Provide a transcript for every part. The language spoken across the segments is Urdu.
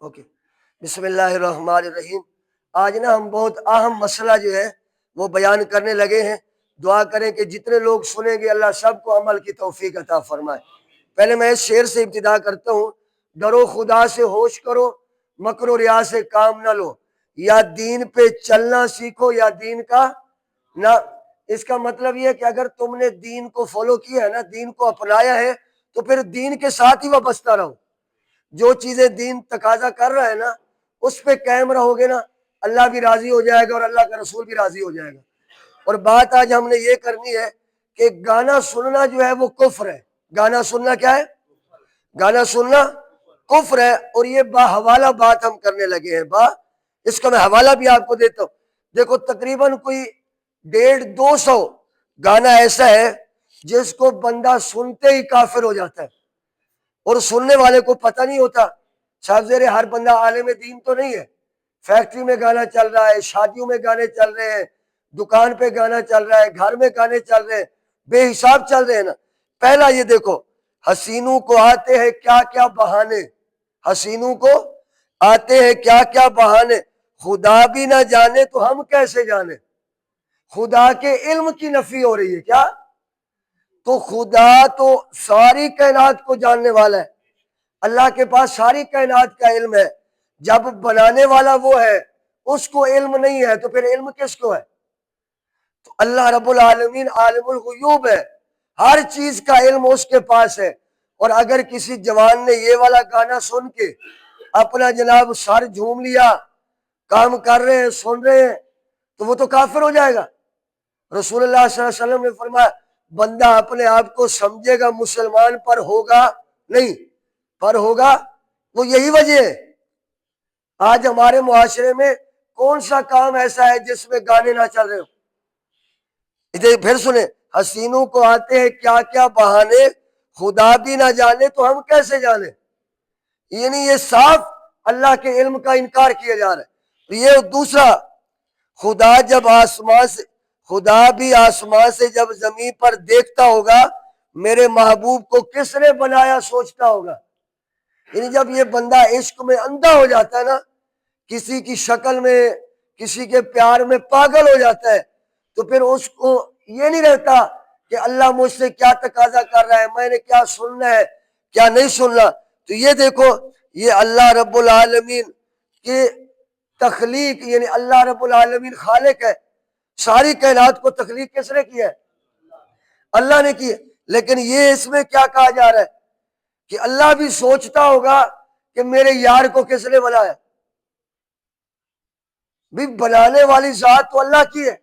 اوکے، بسم اللہ الرحمن الرحیم۔ آج نا ہم بہت اہم مسئلہ جو ہے وہ بیان کرنے لگے ہیں۔ دعا کریں کہ جتنے لوگ سنیں گے اللہ سب کو عمل کی توفیق عطا فرمائے۔ پہلے میں اس شعر سے ابتدا کرتا ہوں: ڈرو خدا سے ہوش کرو، مکر و ریا سے کام نہ لو، یا دین پہ چلنا سیکھو یا دین کا نہ۔ اس کا مطلب یہ ہے کہ اگر تم نے دین کو فالو کیا ہے نا، دین کو اپنایا ہے، تو پھر دین کے ساتھ ہی وابستہ رہو۔ جو چیزیں دین تقاضا کر رہا ہے نا اس پہ قائم رہو گے نا، اللہ بھی راضی ہو جائے گا اور اللہ کا رسول بھی راضی ہو جائے گا۔ اور بات آج ہم نے یہ کرنی ہے کہ گانا سننا جو ہے وہ کفر ہے۔ گانا سننا کیا ہے؟ گانا سننا کفر ہے۔ اور یہ باحوالہ بات ہم کرنے لگے ہیں۔ اس کا میں حوالہ بھی آپ کو دیتا ہوں۔ دیکھو تقریباً کوئی 150-200 گانا ایسا ہے جس کو بندہ سنتے ہی کافر ہو جاتا ہے، اور سننے والے کو پتہ نہیں ہوتا۔ صاحب زیر ہر بندہ عالم دین تو نہیں ہے۔ فیکٹری میں گانا چل رہا ہے، شادیوں میں گانے چل رہے ہیں، دکان پہ گانا چل رہا ہے، گھر میں گانے چل رہے ہیں، بے حساب چل رہے ہیں نا۔ پہلا یہ دیکھو، حسینوں کو آتے ہیں کیا کیا بہانے، حسینوں کو آتے ہیں کیا کیا بہانے، خدا بھی نہ جانے تو ہم کیسے جانے۔ خدا کے علم کی نفی ہو رہی ہے کیا؟ تو خدا تو ساری کائنات کو جاننے والا ہے، اللہ کے پاس ساری کائنات کا علم ہے۔ جب بنانے والا وہ ہے اس کو علم نہیں ہے تو پھر علم کس کو ہے؟ تو اللہ رب العالمین عالم الغیوب ہے، ہر چیز کا علم اس کے پاس ہے۔ اور اگر کسی جوان نے یہ والا گانا سن کے اپنا جناب سر جھوم لیا، کام کر رہے ہیں سن رہے ہیں، تو وہ تو کافر ہو جائے گا۔ رسول اللہ صلی اللہ علیہ وسلم نے فرمایا بندہ اپنے آپ کو سمجھے گا مسلمان پر ہوگا نہیں، پر ہوگا وہ یہی وجہ ہے۔ آج ہمارے معاشرے میں کون سا کام ایسا ہے جس میں گانے نہ چل رہے ہو؟ پھر سنیں، حسینوں کو آتے ہیں کیا کیا بہانے، خدا بھی نہ جانے تو ہم کیسے جانے۔ یعنی یہ صاف اللہ کے علم کا انکار کیا جا رہا ہے۔ یہ دوسرا، خدا جب آسمان سے، خدا بھی آسمان سے جب زمین پر دیکھتا ہوگا میرے محبوب کو کس نے بنایا سوچتا ہوگا۔ یعنی جب یہ بندہ عشق میں اندھا ہو جاتا ہے نا، کسی کی شکل میں، کسی کے پیار میں پاگل ہو جاتا ہے، تو پھر اس کو یہ نہیں رہتا کہ اللہ مجھ سے کیا تقاضا کر رہا ہے، میں نے کیا سننا ہے کیا نہیں سننا۔ تو یہ دیکھو، یہ اللہ رب العالمین کی تخلیق، یعنی اللہ رب العالمین خالق ہے، ساری کائنات کو تخلیق کس نے کی ہے؟ اللہ نے کی ہے۔ لیکن یہ اس میں کیا کہا جا رہا ہے کہ اللہ بھی سوچتا ہوگا کہ میرے یار کو کس نے بنایا۔ بھی بنانے والی ذات تو اللہ کی ہے،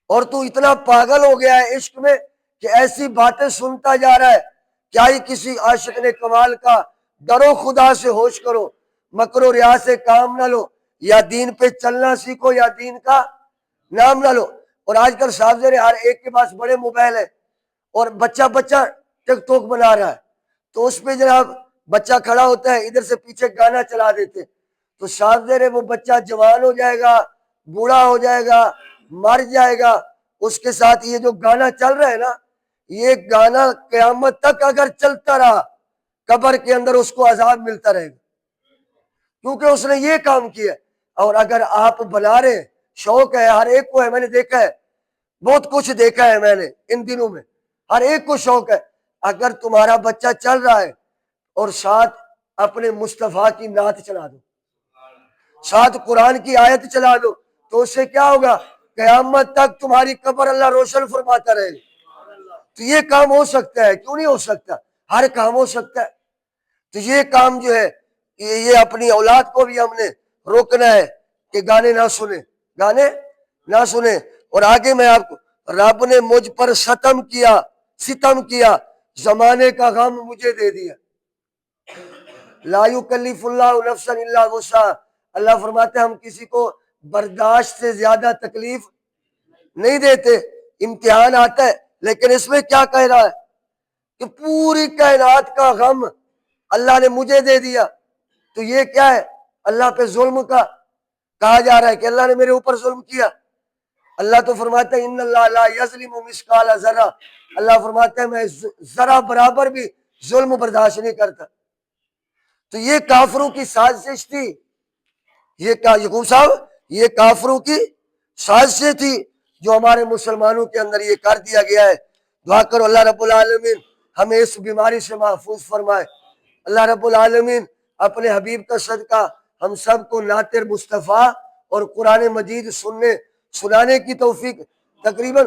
اور تو اتنا پاگل ہو گیا ہے عشق میں کہ ایسی باتیں سنتا جا رہا ہے۔ کیا ہی کسی عاشق نے کمال کا ڈرو خدا سے ہوش کرو، مکر و ریا سے کام نہ لو، یا دین پہ چلنا سیکھو یا دین کا نام نہ لو۔ اور آج کل صاحب زیر ہر ایک کے پاس بڑے موبائل ہے، اور بچہ ٹک ٹوک بنا رہا ہے، تو اس پہ جناب بچہ کھڑا ہوتا ہے، ادھر سے پیچھے گانا چلا دیتے، تو صاحب زیر وہ بچہ جوان ہو جائے گا، بوڑھا ہو جائے گا، مر جائے گا، اس کے ساتھ یہ جو گانا چل رہا ہے نا، یہ گانا قیامت تک اگر چلتا رہا قبر کے اندر اس کو عذاب ملتا رہے گا، کیونکہ اس نے یہ کام کیا۔ اور اگر آپ بنا رہے ہیں، شوق ہے ہر ایک کو ہے، میں نے دیکھا ہے، بہت کچھ دیکھا ہے میں نے ان دنوں میں، ہر ایک کو شوق ہے۔ اگر تمہارا بچہ چل رہا ہے اور ساتھ اپنے مصطفیٰ کی نعت چلا دو، ساتھ قرآن کی آیت چلا دو، تو اس سے کیا ہوگا؟ قیامت تک تمہاری قبر اللہ روشن فرماتا رہے گا۔ تو یہ کام ہو سکتا ہے، کیوں نہیں ہو سکتا؟ ہر کام ہو سکتا ہے۔ تو یہ کام جو ہے یہ اپنی اولاد کو بھی ہم نے روکنا ہے کہ گانے نہ سنیں، گانے نہ سنیں۔ اور آگے میں آپ کو، رب نے مجھ پر ستم کیا، زمانے کا غم مجھے دے دیا۔ لا یکلف اللہ نفسا الا وسعها، اللہ فرماتے ہیں ہم کسی کو برداشت سے زیادہ تکلیف نہیں دیتے۔ امتحان آتا ہے، لیکن اس میں کیا کہہ رہا ہے کہ پوری کائنات کا غم اللہ نے مجھے دے دیا۔ تو یہ کیا ہے؟ اللہ پہ ظلم کا کہا جا رہا ہے کہ اللہ نے میرے اوپر ظلم کیا۔ اللہ تو فرماتا ہے ان اللہ لا یظلم مثقال ذرہ، اللہ فرماتا ہے میں ذرہ برابر بھی ظلم برداشت نہیں کرتا۔ تو یہ کافروں کی سازش تھی، یعقوب صاحب یہ کافروں کی سازشیں تھی جو ہمارے مسلمانوں کے اندر یہ کر دیا گیا ہے۔ دعا کرو اللہ رب العالمین ہمیں اس بیماری سے محفوظ فرمائے۔ اللہ رب العالمین اپنے حبیب کا صدقہ ہم سب کو نعت مصطفیٰ اور قرآن مجید سنانے کی توفیق۔ تقریباً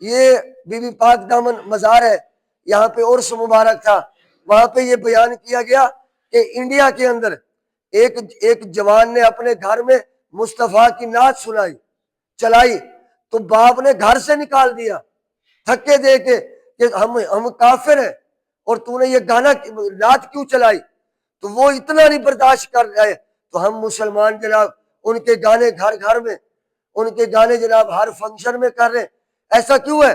یہ بی بی پاک دامن مزار ہے، یہاں پہ عرس مبارک تھا، وہاں پہ یہ بیان کیا گیا کہ انڈیا کے اندر ایک جوان نے اپنے گھر میں مصطفیٰ کی نعت چلائی تو باپ نے گھر سے نکال دیا تھکے دے کے کہ ہم کافر ہیں اور تو نے یہ گانا نعت کیوں چلائی؟ تو وہ اتنا نہیں برداشت کر رہے، تو ہم مسلمان جناب ان کے گانے گھر گھر میں، ان کے گانے جناب ہر فنکشن میں کر رہے، ایسا کیوں ہے؟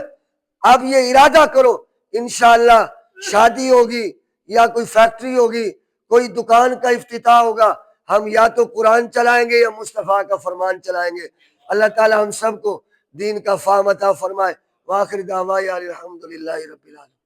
اب یہ ارادہ کرو انشاءاللہ شادی ہوگی یا کوئی فیکٹری ہوگی، کوئی دکان کا افتتاح ہوگا، ہم یا تو قرآن چلائیں گے یا مصطفیٰ کا فرمان چلائیں گے۔ اللہ تعالی ہم سب کو دین کا فہم عطا فرمائے۔ وآخر دعوانا الحمدللہ رب العالمین۔